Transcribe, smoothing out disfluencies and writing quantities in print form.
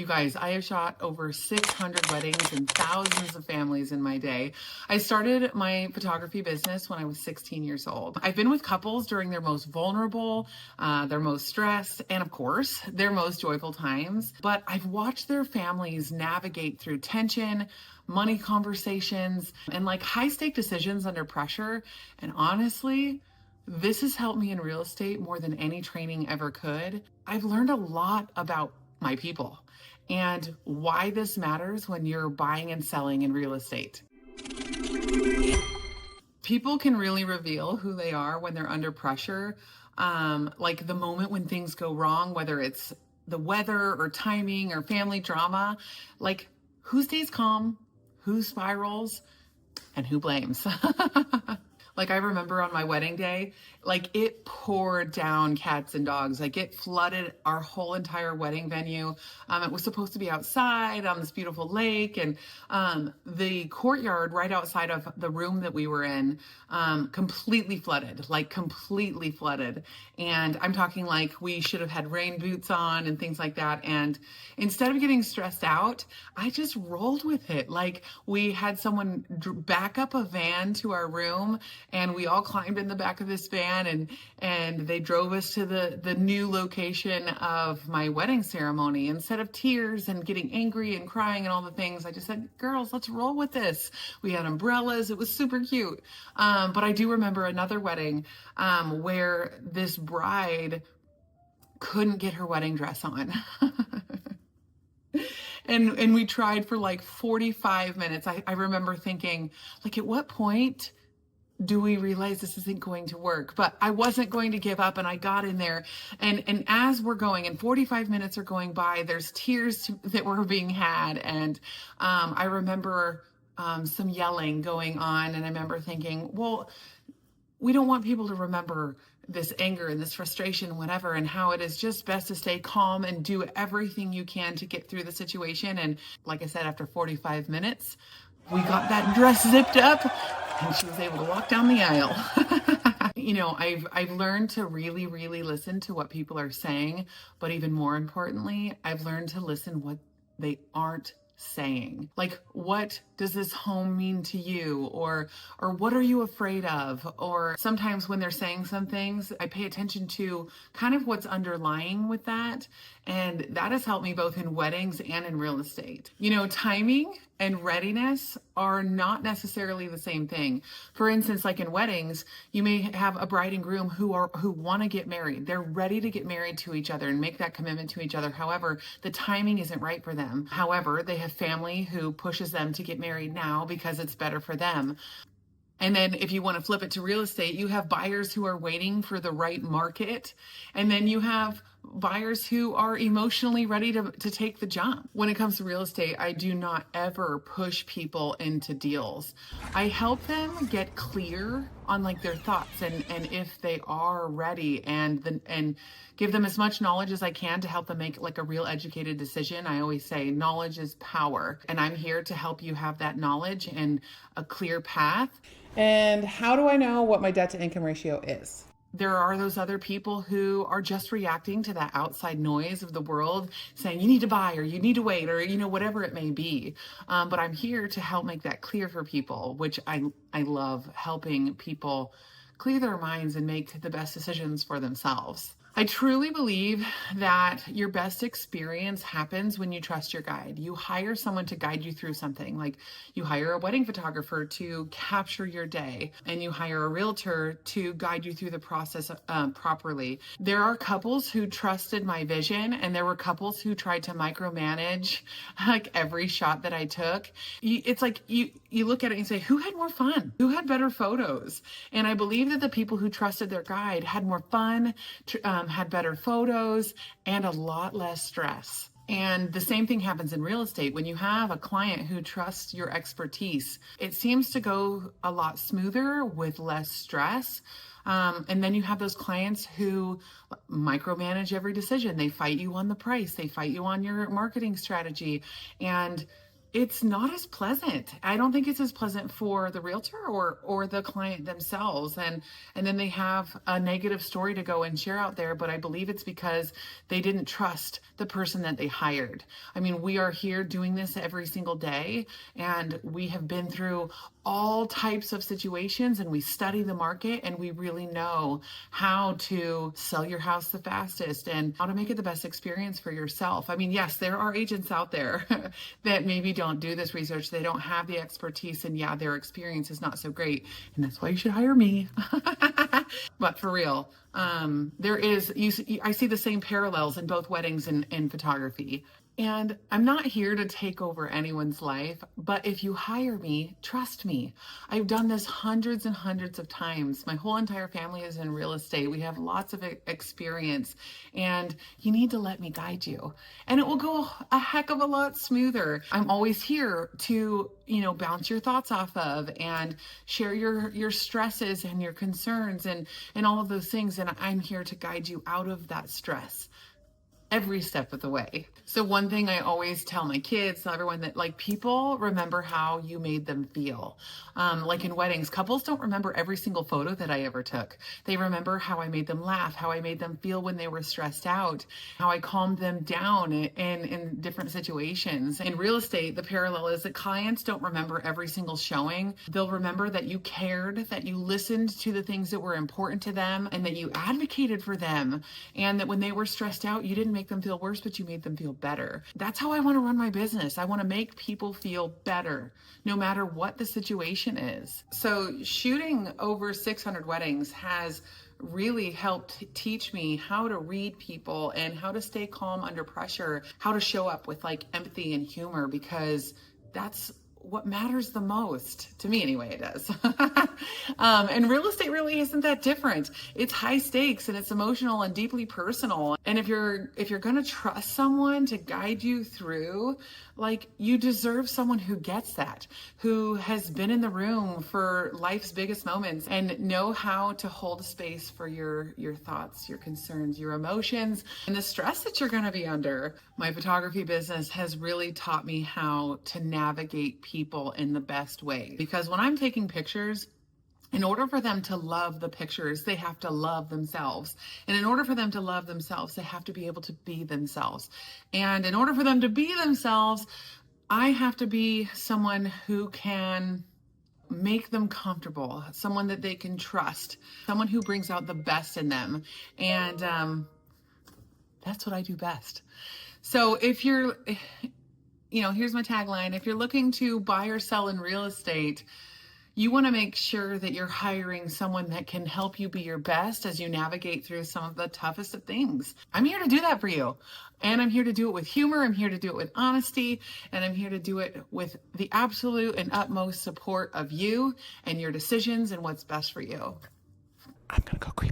You guys, I have shot over 600 weddings and thousands of families in my day. I started my photography business when I was 16 years old. I've been with couples during their most vulnerable, their most stressed, and of course, their most joyful times. But I've watched their families navigate through tension, money conversations, and like high stake decisions under pressure. And honestly, this has helped me in real estate more than any training ever could. I've learned a lot about my people and why this matters when you're buying and selling in real estate. People can really reveal who they are when they're under pressure. Like the moment when things go wrong, whether it's the weather or timing or family drama, like who stays calm, who spirals, and who blames. Like I remember on my wedding day, like it poured down cats and dogs. Like it flooded our whole entire wedding venue. It was supposed to be outside on this beautiful lake, and the courtyard right outside of the room that we were in completely flooded, like completely flooded. And I'm talking like we should have had rain boots on and things like that. And instead of getting stressed out, I just rolled with it. Like we had someone back up a van to our room, and we all climbed in the back of this van, and they drove us to the new location of my wedding ceremony. Instead of tears and getting angry and crying and all the things, I just said, girls, let's roll with this. We had umbrellas. It was super cute. But I do remember another wedding where this bride couldn't get her wedding dress on. And we tried for like 45 minutes. I remember thinking, like, at what point do we realize this isn't going to work? But I wasn't going to give up, and I got in there. And as we're going, and 45 minutes are going by, there's tears that were being had. And I remember some yelling going on, and I remember thinking, well, we don't want people to remember this anger and this frustration, whatever, and how it is just best to stay calm and do everything you can to get through the situation. And like I said, after 45 minutes, we got that dress zipped up and she was able to walk down the aisle. You know, I've learned to really, really listen to what people are saying, but even more importantly, I've learned to listen what they aren't saying. Like, what does this home mean to you? Or what are you afraid of? Or sometimes when they're saying some things, I pay attention to kind of what's underlying with that. And that has helped me both in weddings and in real estate. You know, timing and readiness are not necessarily the same thing. For instance, like in weddings, you may have a bride and groom who want to get married. They're ready to get married to each other and make that commitment to each other. However, the timing isn't right for them. However, they have family who pushes them to get married now because it's better for them. And then if you want to flip it to real estate, you have buyers who are waiting for the right market. And then you have buyers who are emotionally ready to take the jump. When it comes to real estate, I do not ever push people into deals. I help them get clear on like their thoughts and if they are ready, and give them as much knowledge as I can to help them make like a real educated decision. I always say knowledge is power, and I'm here to help you have that knowledge and a clear path. And how do I know what my debt to income ratio is? There are those other people who are just reacting to that outside noise of the world saying you need to buy or you need to wait or, you know, whatever it may be. But I'm here to help make that clear for people, which I love, helping people clear their minds and make the best decisions for themselves. I truly believe that your best experience happens when you trust your guide. You hire someone to guide you through something. Like you hire a wedding photographer to capture your day, and you hire a realtor to guide you through the process properly. There are couples who trusted my vision, and there were couples who tried to micromanage like every shot that I took. It's like you look at it and say, who had more fun? Who had better photos? And I believe that the people who trusted their guide had more fun, had better photos, and a lot less stress. And the same thing happens in real estate. When you have a client who trusts your expertise, it seems to go a lot smoother with less stress. And then you have those clients who micromanage every decision. They fight you on the price. They fight you on your marketing strategy. And It's not as pleasant. I don't think it's as pleasant for the realtor or the client themselves. And then they have a negative story to go and share out there, but I believe it's because they didn't trust the person that they hired. I mean, we are here doing this every single day, and we have been through all types of situations, and we study the market, and we really know how to sell your house the fastest and how to make it the best experience for yourself. I mean, yes, there are agents out there that maybe don't do this research. They don't have the expertise, and yeah, their experience is not so great. And that's why you should hire me. But for real, I see the same parallels in both weddings and photography. And I'm not here to take over anyone's life, but if you hire me, trust me. I've done this hundreds and hundreds of times. My whole entire family is in real estate. We have lots of experience, and you need to let me guide you. And it will go a heck of a lot smoother. I'm always here to, bounce your thoughts off of and share your stresses and your concerns and all of those things. And I'm here to guide you out of that stress every step of the way. So one thing I always tell my kids, tell everyone, that people remember how you made them feel. Like in weddings, couples don't remember every single photo that I ever took. They remember how I made them laugh, how I made them feel when they were stressed out, how I calmed them down in different situations. In real estate, the parallel is that clients don't remember every single showing. They'll remember that you cared, that you listened to the things that were important to them, and that you advocated for them, and that when they were stressed out, you didn't make them feel worse, but you made them feel better. That's how I want to run my business. I want to make people feel better, no matter what the situation is. So shooting over 600 weddings has really helped teach me how to read people and how to stay calm under pressure, how to show up with empathy and humor, because that's what matters the most to me anyway. It does. And real estate really isn't that different. It's high stakes, and it's emotional and deeply personal. And if you're going to trust someone to guide you through, you deserve someone who gets that, who has been in the room for life's biggest moments and know how to hold space for your thoughts, your concerns, your emotions, and the stress that you're going to be under. My photography business has really taught me how to navigate people in the best way, because when I'm taking pictures, in order for them to love the pictures, they have to love themselves. And in order for them to love themselves, they have to be able to be themselves. And in order for them to be themselves, I have to be someone who can make them comfortable, someone that they can trust, someone who brings out the best in them. And that's what I do best. So if you're, here's my tagline. If you're looking to buy or sell in real estate, you want to make sure that you're hiring someone that can help you be your best as you navigate through some of the toughest of things. I'm here to do that for you. And I'm here to do it with humor. I'm here to do it with honesty. And I'm here to do it with the absolute and utmost support of you and your decisions and what's best for you. I'm going to go create